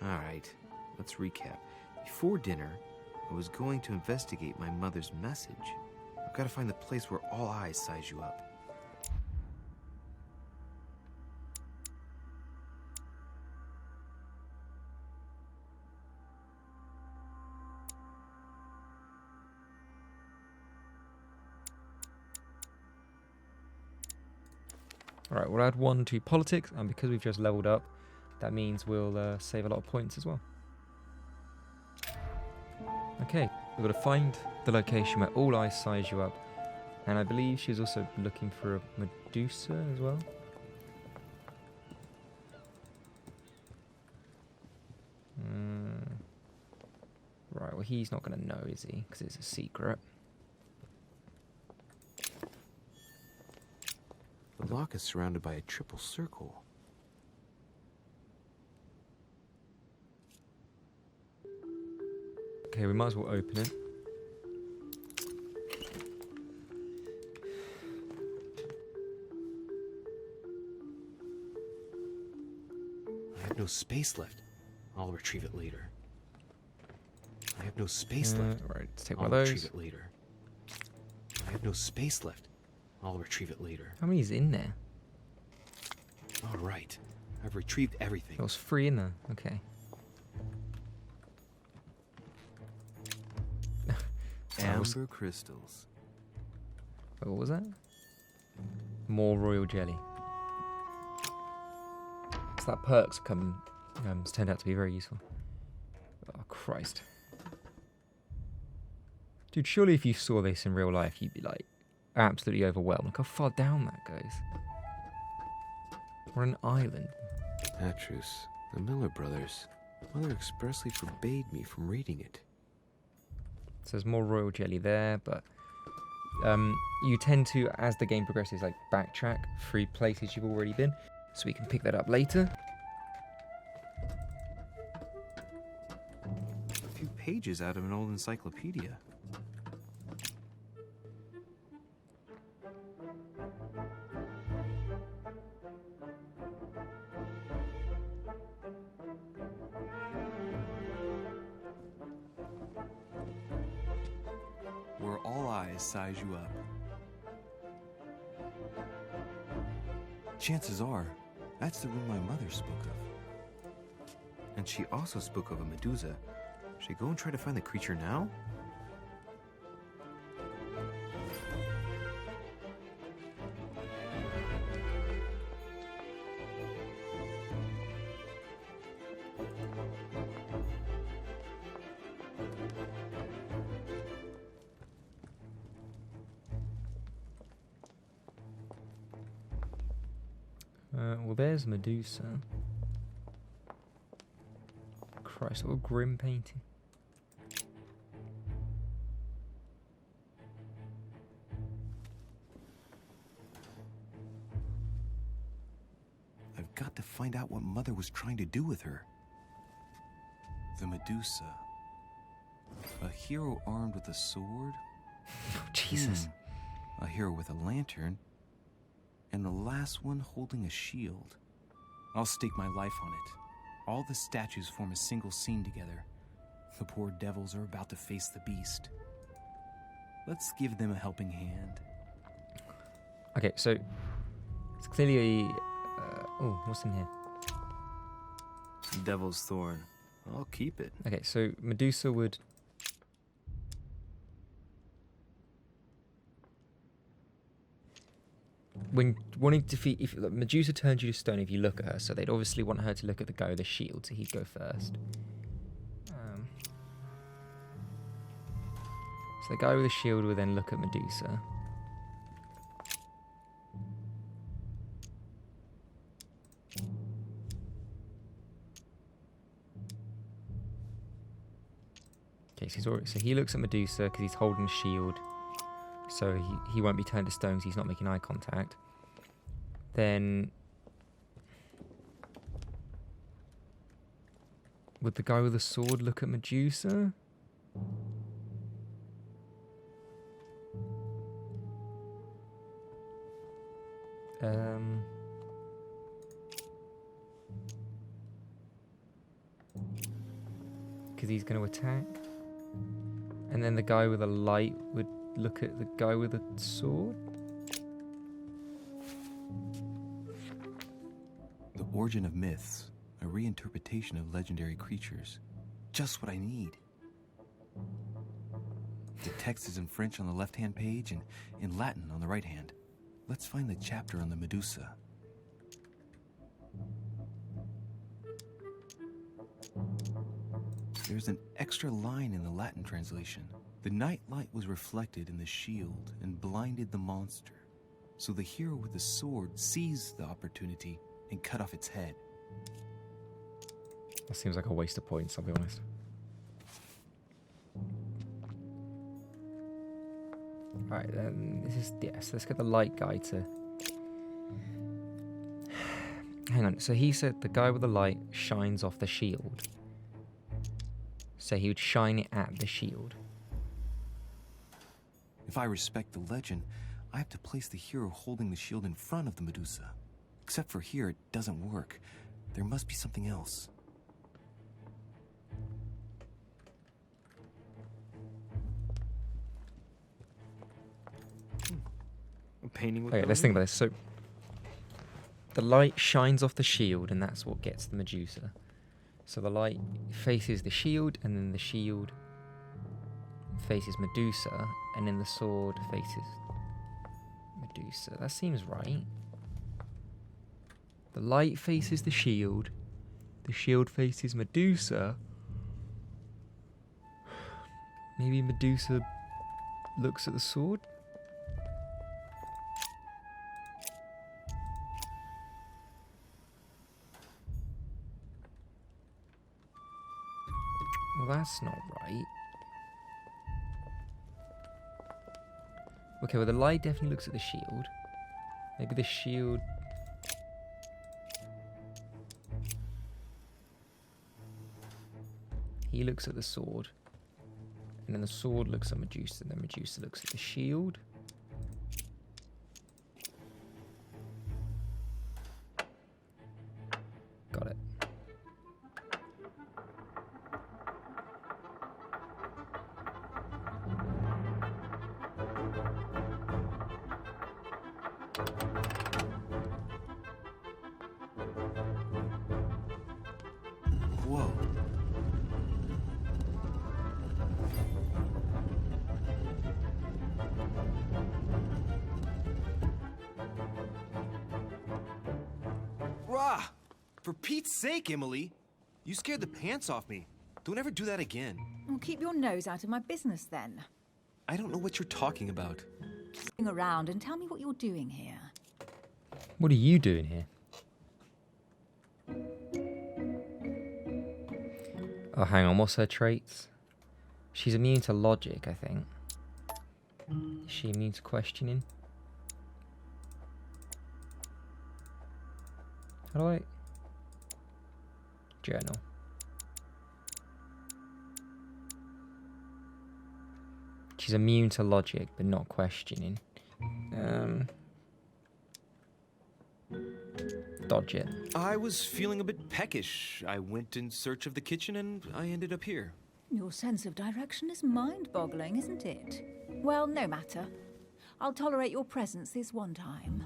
Alright, let's recap. Before dinner, I was going to investigate my mother's message. I've got to find the place where all eyes size you up. Alright, we'll add 1 to politics, and because we've just leveled up, that means we'll save a lot of points as well. Okay, we've got to find the location where all eyes size you up, and I believe she's also looking for a Medusa as well. Right, well he's not going to know, is he? Because it's a secret. The lock is surrounded by a triple circle. Okay, we might as well open it. I have no space left. I'll retrieve it later. I have no space left. Right, let's take I'll one of those. retrieve it later. I have no space left. I'll retrieve it later. How many's in there? All right. I've retrieved everything. There was 3 in there. Okay. Amber crystals. What was that? More royal jelly. So that perks has turned out to be very useful. Oh Christ. Dude, surely if you saw this in real life, you'd be like absolutely overwhelmed. Look how far down that goes. We're on an island. Atrus, the Miller brothers. Mother expressly forbade me from reading it. So there's more royal jelly there, but you tend to, as the game progresses, like backtrack through places you've already been, so we can pick that up later. A few pages out of an old encyclopedia. Where all eyes size you up. Chances are, that's the room my mother spoke of. And she also spoke of a Medusa. Should I go and try to find the creature now? Well, there's Medusa. Christ, what a grim painting. I've got to find out what Mother was trying to do with her. The Medusa. A hero armed with a sword? Oh, Jesus. A hero with a lantern? And the last one holding a shield. I'll stake my life on it. All the statues form a single scene together. The poor devils are about to face the beast. Let's give them a helping hand. Okay, so it's clearly oh, what's in here? Devil's Thorn. I'll keep it. Okay, so Medusa would... When wanting to defeat, if Medusa turns you to stone, if you look at her, so they'd obviously want her to look at the guy with the shield, so he'd go first. So the guy with the shield will then look at Medusa. Okay, so he looks at Medusa because he's holding a shield. So he won't be turned to stone, so he's not making eye contact. Then... would the guy with the sword look at Medusa? Because he's going to attack. And then the guy with a light would look at the guy with a sword. The Origin of Myths, a reinterpretation of legendary creatures. Just what I need. The text is in French on the left-hand page and in Latin on the right hand. Let's find the chapter on the Medusa. There's an extra line in the Latin translation. The night light was reflected in the shield and blinded the monster. So the hero with the sword seized the opportunity and cut off its head. That seems like a waste of points, I'll be honest. Right, then this is, yes, let's get the light guy to... Hang on, so he said the guy with the light shines off the shield. So he would shine it at the shield. If I respect the legend, I have to place the hero holding the shield in front of the Medusa. Except for here, it doesn't work. There must be something else. A painting with Okay, let's think about this. So, the light shines off the shield, and that's what gets the Medusa. So the light faces the shield, and then the shield faces Medusa, and then the sword faces Medusa. That seems right. The light faces the shield faces Medusa. Maybe Medusa looks at the sword? Well, that's not right. Okay, well, the light definitely looks at the shield. Maybe the shield... He looks at the sword. And then the sword looks at Medusa. And then Medusa looks at the shield. Got it. Whoa. Rah! For Pete's sake, Emily! You scared the pants off me. Don't ever do that again. Well, keep your nose out of my business then. I don't know what you're talking about. Hang around and tell me what you're doing here. What are you doing here? Oh, hang on. What's her traits? She's immune to logic, I think. Is she immune to questioning? How do I... Journal. She's immune to logic, but not questioning. Dodge it. I was feeling a bit peckish. I went in search of the kitchen and I ended up here. Your sense of direction is mind-boggling, isn't it? Well, no matter. I'll tolerate your presence this one time.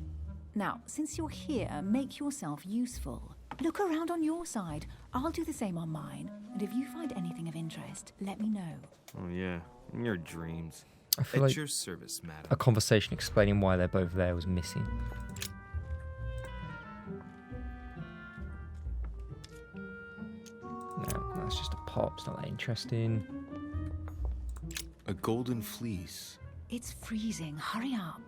Now, since you're here, make yourself useful. Look around on your side. I'll do the same on mine. And if you find anything of interest, let me know. Oh yeah, in your dreams. I feel At like your service, madam. a conversation explaining why they're both there was missing. No, that's just a pop. It's not that interesting. A golden fleece. It's freezing. Hurry up.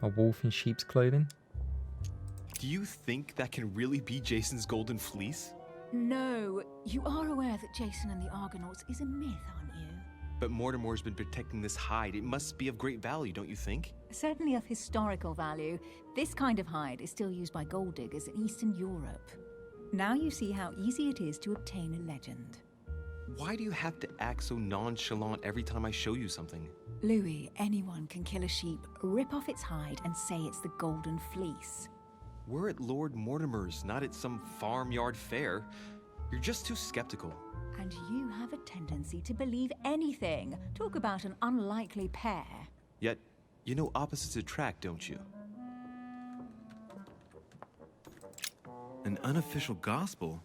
A wolf in sheep's clothing. Do you think that can really be Jason's golden fleece? No, you are aware that Jason and the Argonauts is a myth, aren't you? But Mortimer's been protecting this hide. It must be of great value, don't you think? Certainly of historical value. This kind of hide is still used by gold diggers in Eastern Europe. Now you see how easy it is to obtain a legend. Why do you have to act so nonchalant every time I show you something? Louis, anyone can kill a sheep, rip off its hide, and say it's the Golden Fleece. We're at Lord Mortimer's, not at some farmyard fair. You're just too skeptical. And you have a tendency to believe anything. Talk about an unlikely pair. Yet, you know opposites attract, don't you? An unofficial gospel?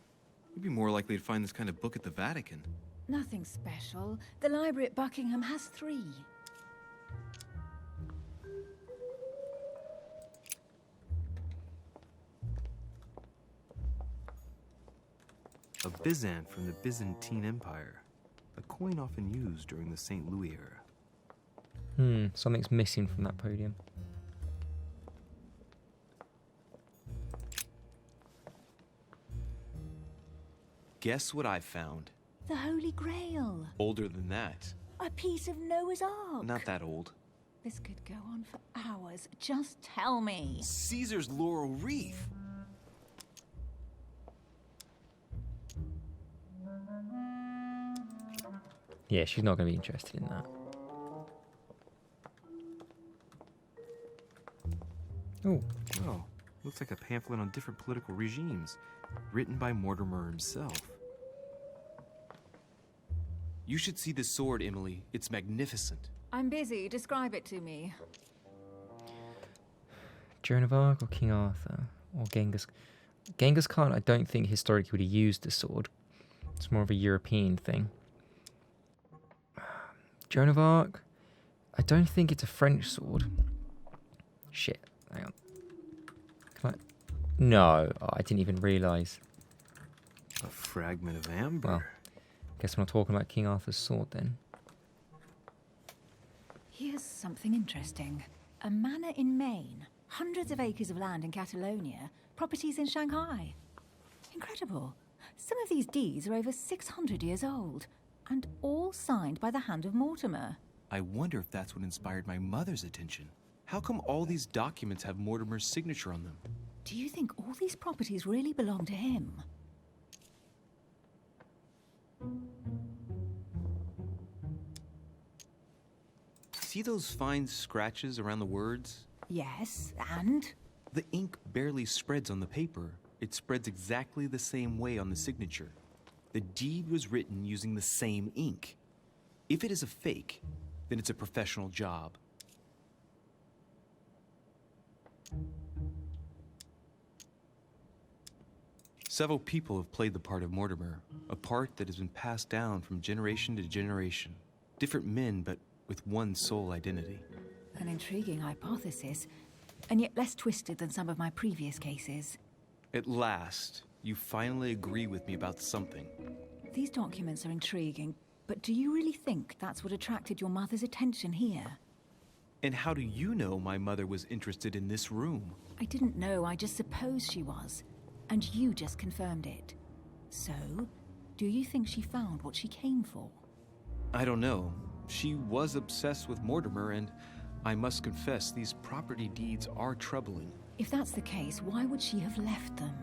You'd be more likely to find this kind of book at the Vatican. Nothing special. The library at Buckingham has 3. A Byzant from the Byzantine Empire. A coin often used during the St. Louis era. Something's missing from that podium. Guess what I found? The Holy Grail. Older than that. A piece of Noah's Ark. Not that old. This could go on for hours. Just tell me. Caesar's laurel wreath. Yeah, she's not going to be interested in that. Oh, Oh, looks like a pamphlet on different political regimes, written by Mortimer himself. You should see this sword, Emily. It's magnificent. I'm busy. Describe it to me. Joan of Arc or King Arthur or Genghis. Genghis Khan, I don't think historically would have used the sword. It's more of a European thing. Joan of Arc, I don't think it's a French sword. Shit, hang on. Can I? No, oh, I didn't even realise. A fragment of amber. Well, guess we're not talking about King Arthur's sword then. Here's something interesting. A manor in Maine, hundreds of acres of land in Catalonia, properties in Shanghai. Incredible. Some of these deeds are over 600 years old, and all signed by the hand of Mortimer. I wonder if that's what inspired my mother's attention. How come all these documents have Mortimer's signature on them? Do you think all these properties really belong to him? See those fine scratches around the words? Yes, and? The ink barely spreads on the paper. It spreads exactly the same way on the signature. The deed was written using the same ink. If it is a fake, then it's a professional job. Several people have played the part of Mortimer, a part that has been passed down from generation to generation. Different men, but with one sole identity. An intriguing hypothesis, and yet less twisted than some of my previous cases. At last, you finally agree with me about something. These documents are intriguing, but do you really think that's what attracted your mother's attention here? And how do you know my mother was interested in this room? I didn't know, I just supposed she was. And you just confirmed it. So, do you think she found what she came for? I don't know. She was obsessed with Mortimer, and I must confess, these property deeds are troubling. If that's the case, why would she have left them?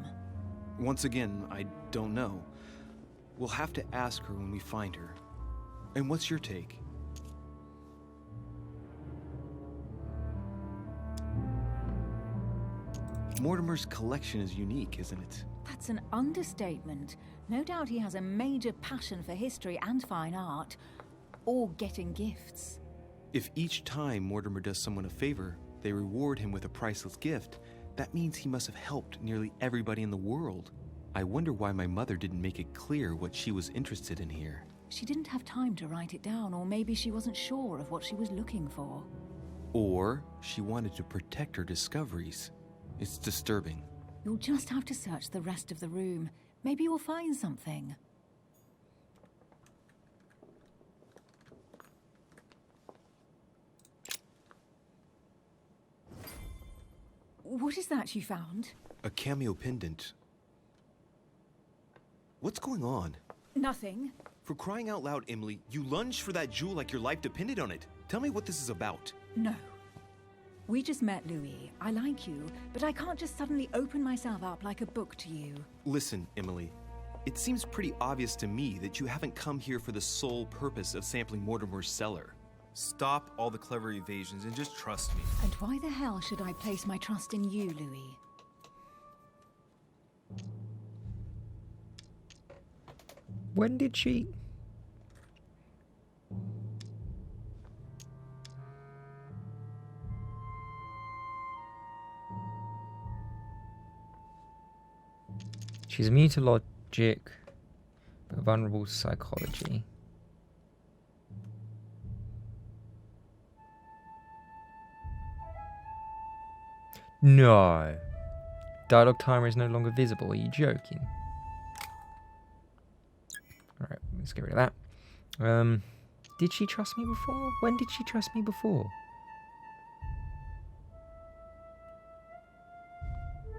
Once again, I don't know. We'll have to ask her when we find her. And what's your take? Mortimer's collection is unique, isn't it? That's an understatement. No doubt he has a major passion for history and fine art, or getting gifts. If each time Mortimer does someone a favor, they reward him with a priceless gift, that means he must have helped nearly everybody in the world. I wonder why my mother didn't make it clear what she was interested in here. She didn't have time to write it down, or maybe she wasn't sure of what she was looking for. Or she wanted to protect her discoveries. It's disturbing. You'll just have to search the rest of the room. Maybe you'll find something. What is that you found? A cameo pendant. What's going on? Nothing. For crying out loud, Emily, you lunged for that jewel like your life depended on it. Tell me what this is about. No. We just met, Louis. I like you, but I can't just suddenly open myself up like a book to you. Listen, Emily. It seems pretty obvious to me that you haven't come here for the sole purpose of sampling Mortimer's cellar. Stop all the clever evasions and just trust me. And why the hell should I place my trust in you, Louis? When did she? She's immune to logic, but vulnerable to psychology. No. Dialogue timer is no longer visible. Are you joking? Alright, let's get rid of that. Did she trust me before? When did she trust me before?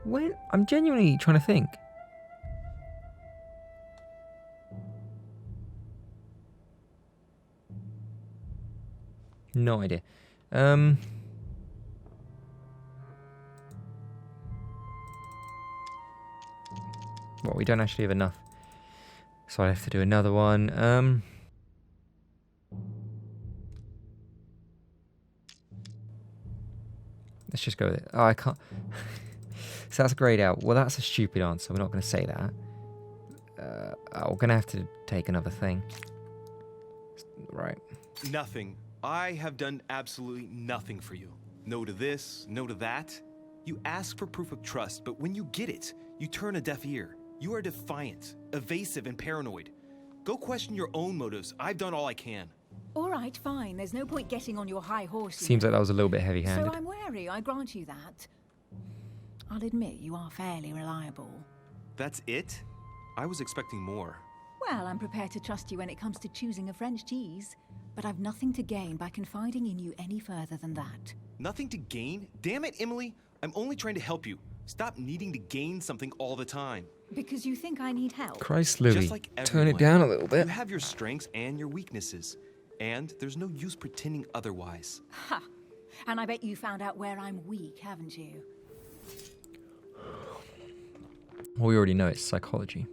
When? I'm genuinely trying to think. No idea. Well, we don't actually have enough. So I have to do another one. Let's just go with it. Oh, I can't. So that's grayed out. Well, that's a stupid answer. We're not going to say that. We're going to have to take another thing. Right. Nothing. I have done absolutely nothing for you. No to this, no to that. You ask for proof of trust, but when you get it, you turn a deaf ear. You are defiant, evasive, and paranoid. Go question your own motives. I've done all I can. All right, fine. There's no point getting on your high horse. Seems like that was a little bit heavy-handed. So I'm wary, I grant you that. I'll admit you are fairly reliable. That's it? I was expecting more. Well, I'm prepared to trust you when it comes to choosing a French cheese. But I've nothing to gain by confiding in you any further than that. Nothing to gain? Damn it, Emily. I'm only trying to help you. Stop needing to gain something all the time. Because you think I need help? Christ, Louis, Just like turn it everyone, down a little bit. You have your strengths and your weaknesses. And there's no use pretending otherwise. Ha! And I bet you found out where I'm weak, haven't you? Well, we already know it's psychology.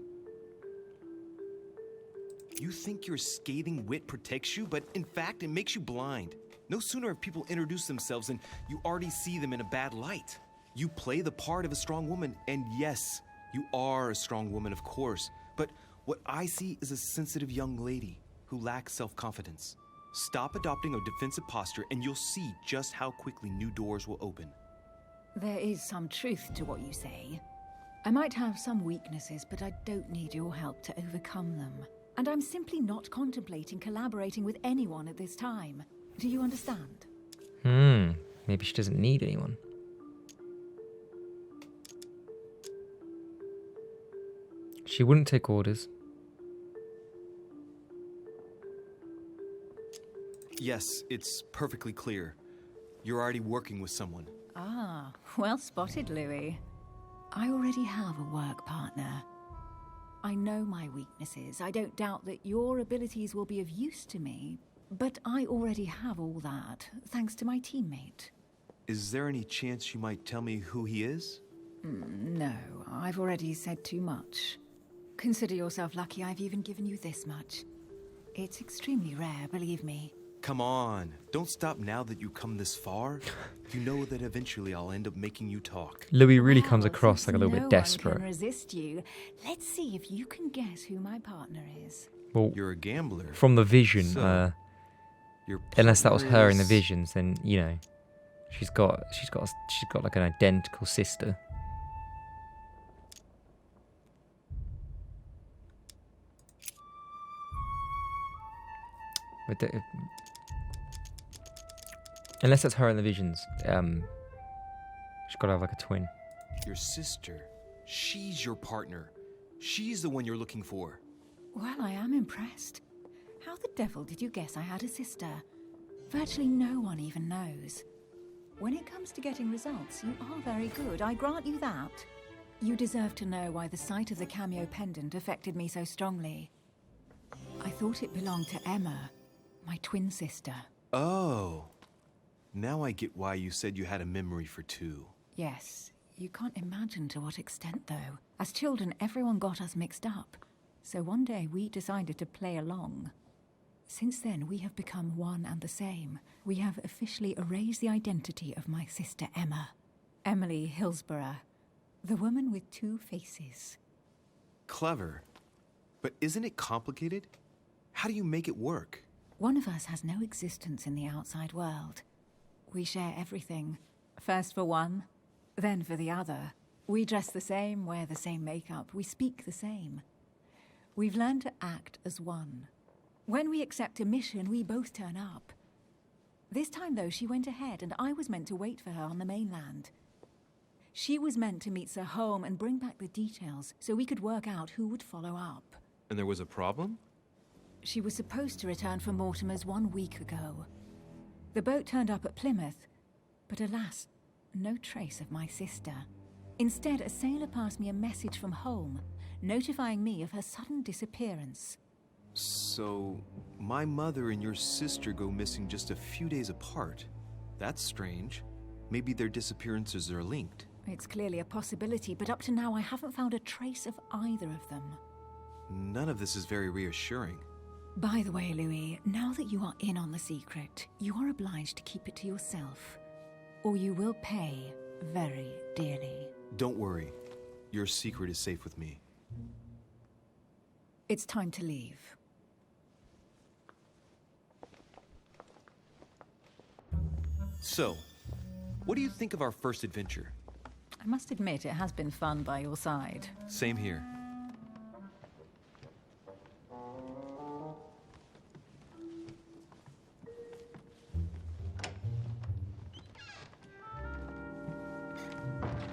You think your scathing wit protects you, but in fact, it makes you blind. No sooner have people introduced themselves than you already see them in a bad light. You play the part of a strong woman, and yes, you are a strong woman, of course. But what I see is a sensitive young lady who lacks self-confidence. Stop adopting a defensive posture, and you'll see just how quickly new doors will open. There is some truth to what you say. I might have some weaknesses, but I don't need your help to overcome them. And I'm simply not contemplating collaborating with anyone at this time. Do you understand? Maybe she doesn't need anyone. She wouldn't take orders. Yes, it's perfectly clear. You're already working with someone. Ah, well spotted, Louis. I already have a work partner. I know my weaknesses. I don't doubt that your abilities will be of use to me. But I already have all that, thanks to my teammate. Is there any chance you might tell me who he is? No, I've already said too much. Consider yourself lucky I've even given you this much. It's extremely rare, believe me. Come on, don't stop now that you've come this far. You know that eventually I'll end up making you talk. Louis really comes Well, across since like a little no bit one desperate. can resist you. Let's see if you can guess who my partner is. Well, You're a gambler. from the vision, So, Your unless that was partner her in the is- visions, then you know, she's got like an identical sister. But unless that's her in the visions, she's got to have like a twin. Your sister. She's your partner. She's the one you're looking for. Well, I am impressed. How the devil did you guess I had a sister? Virtually no one even knows. When it comes to getting results, you are very good, I grant you that. You deserve to know why the sight of the cameo pendant affected me so strongly. I thought it belonged to Emma, my twin sister. Oh. Now I get why you said you had a memory for two. Yes, you can't imagine to what extent, though. As children, everyone got us mixed up. So one day we decided to play along. Since then, we have become one and the same. We have officially erased the identity of my sister Emma. Emily Hillsborough. The woman with two faces. Clever. But isn't it complicated? How do you make it work? One of us has no existence in the outside world. We share everything. First for one, then for the other. We dress the same, wear the same makeup, we speak the same. We've learned to act as one. When we accept a mission, we both turn up. This time, though, she went ahead, and I was meant to wait for her on the mainland. She was meant to meet Sir Home and bring back the details so we could work out who would follow up. And there was a problem? She was supposed to return from Mortimer's 1 week ago. The boat turned up at Plymouth, but alas, no trace of my sister. Instead, a sailor passed me a message from home, notifying me of her sudden disappearance. So, my mother and your sister go missing just a few days apart. That's strange. Maybe their disappearances are linked. It's clearly a possibility, but up to now I haven't found a trace of either of them. None of this is very reassuring. By the way, Louis, now that you are in on the secret, you are obliged to keep it to yourself, or you will pay very dearly. Don't worry. Your secret is safe with me. It's time to leave. So, what do you think of our first adventure? I must admit, it has been fun by your side. Same here.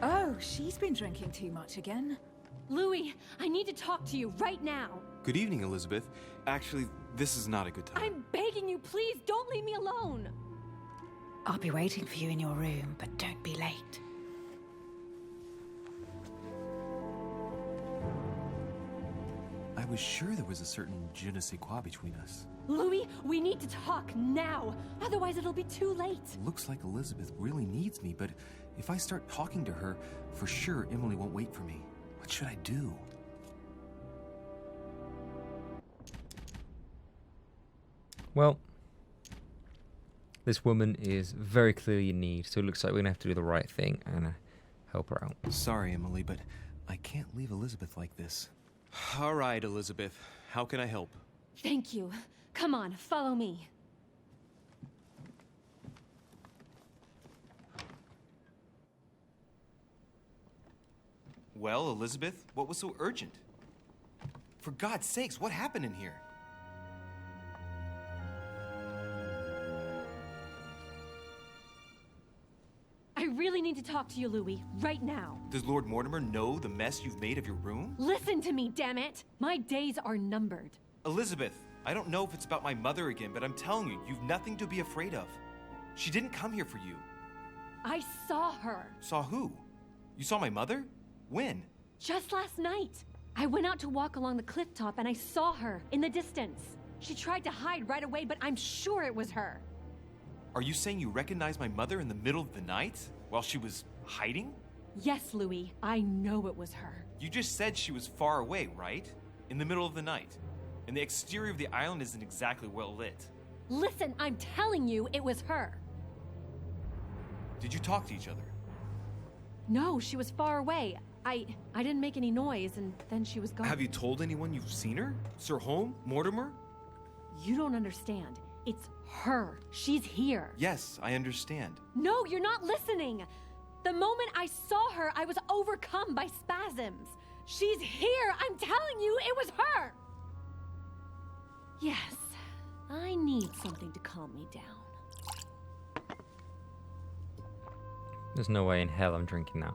Oh, she's been drinking too much again. Louis, I need to talk to you right now. Good evening, Elizabeth. Actually, this is not a good time. I'm begging you, please don't leave me alone. I'll be waiting for you in your room, but don't be late. I was sure there was a certain je ne sais quoi between us. Louis, we need to talk now. Otherwise, it'll be too late. Looks like Elizabeth really needs me, but if I start talking to her, for sure Emily won't wait for me. What should I do? Well, this woman is very clearly in need, so it looks like we're going to have to do the right thing and help her out. Sorry, Emily, but I can't leave Elizabeth like this. All right, Elizabeth. How can I help? Thank you. Come on, follow me. Well, Elizabeth, what was so urgent? For God's sakes, what happened in here? I really need to talk to you, Louis, right now. Does Lord Mortimer know the mess you've made of your room? Listen to me, damn it! My days are numbered. Elizabeth, I don't know if it's about my mother again, but I'm telling you, you've nothing to be afraid of. She didn't come here for you. I saw her. Saw who? You saw my mother? When? Just last night. I went out to walk along the cliff top and I saw her in the distance. She tried to hide right away, but I'm sure it was her. Are you saying you recognized my mother in the middle of the night while she was hiding? Yes, Louis, I know it was her. You just said she was far away, right? In the middle of the night. And the exterior of the island isn't exactly well lit. Listen, I'm telling you it was her. Did you talk to each other? No, she was far away. I didn't make any noise, and then she was gone. Have you told anyone you've seen her? Sir Home? Mortimer? You don't understand. It's her. She's here. Yes, I understand. No, you're not listening. The moment I saw her, I was overcome by spasms. She's here. I'm telling you, it was her. Yes, I need something to calm me down. There's no way in hell I'm drinking that.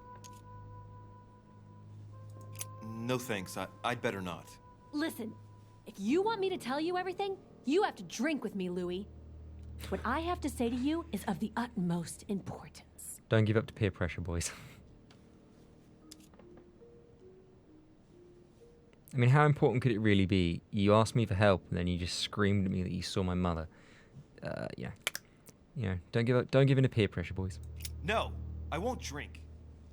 No thanks, I'd better not. Listen, if you want me to tell you everything, you have to drink with me, Louis. What I have to say to you is of the utmost importance. Don't give up to peer pressure, boys. I mean, how important could it really be? You asked me for help, and then you just screamed at me that you saw my mother. Don't give in to peer pressure, boys. No, I won't drink.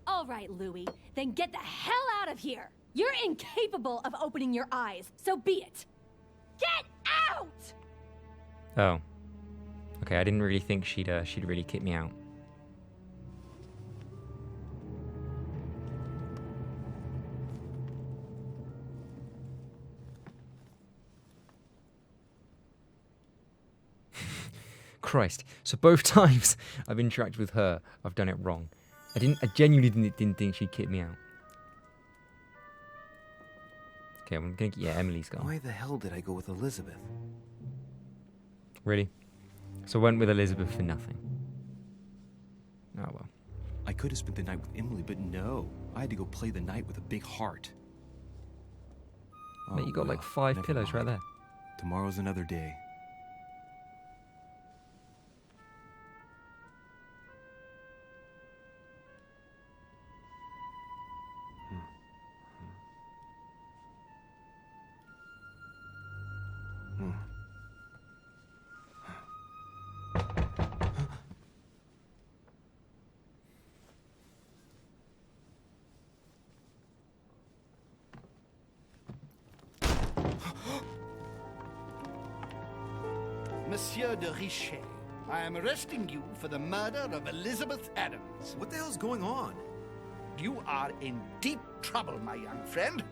All right, Louis, then get the hell out of here. You're incapable of opening your eyes, so be it. Get out! Oh. Okay, I didn't really think she'd really kick me out. Christ. So both times I've interacted with her, I've done it wrong. I genuinely didn't think she'd kick me out. Okay, I'm gonna. Yeah, Emily's gone. Why the hell did I go with Elizabeth? Really? So I went with Elizabeth for nothing. Oh well. I could have spent the night with Emily, but no. I had to go play the night with a big heart. Mate, you got like well, 5 never pillows right mind. there. Tomorrow's another day. Monsieur de Richet, I am arresting you for the murder of Elizabeth Adams. What the hell's going on? You are in deep trouble, my young friend.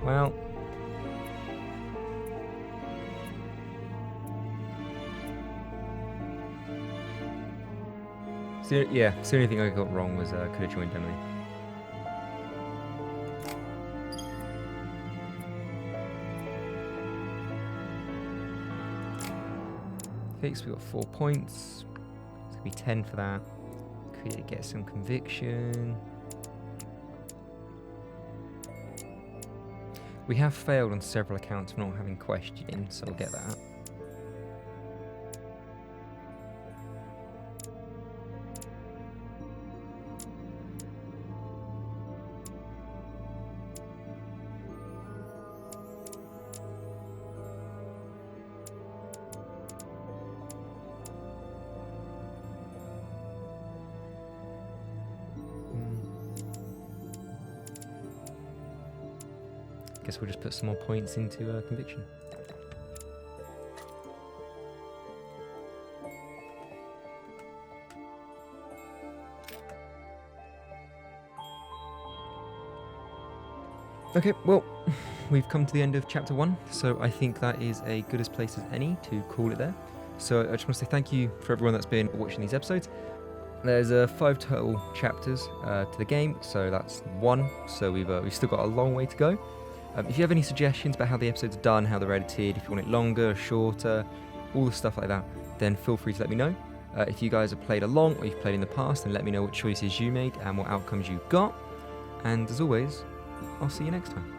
Well. So, yeah, the only thing I got wrong was could have joined Emily. Okay, so we got 4 points. It's gonna be 10 for that. Could get some conviction. We have failed on several accounts for not having questioning, so we'll get that. Guess we'll just put some more points into conviction. Okay, well, we've come to the end of chapter 1, so I think that is a good as place as any to call it there. So I just want to say thank you for everyone that's been watching these episodes. There's 5 total chapters to the game, so that's 1. So we've still got a long way to go. If you have any suggestions about how the episode's done, how they're edited, if you want it longer, shorter, all the stuff like that, then feel free to let me know. If you guys have played along or you've played in the past, then let me know what choices you made and what outcomes you got. And as always, I'll see you next time.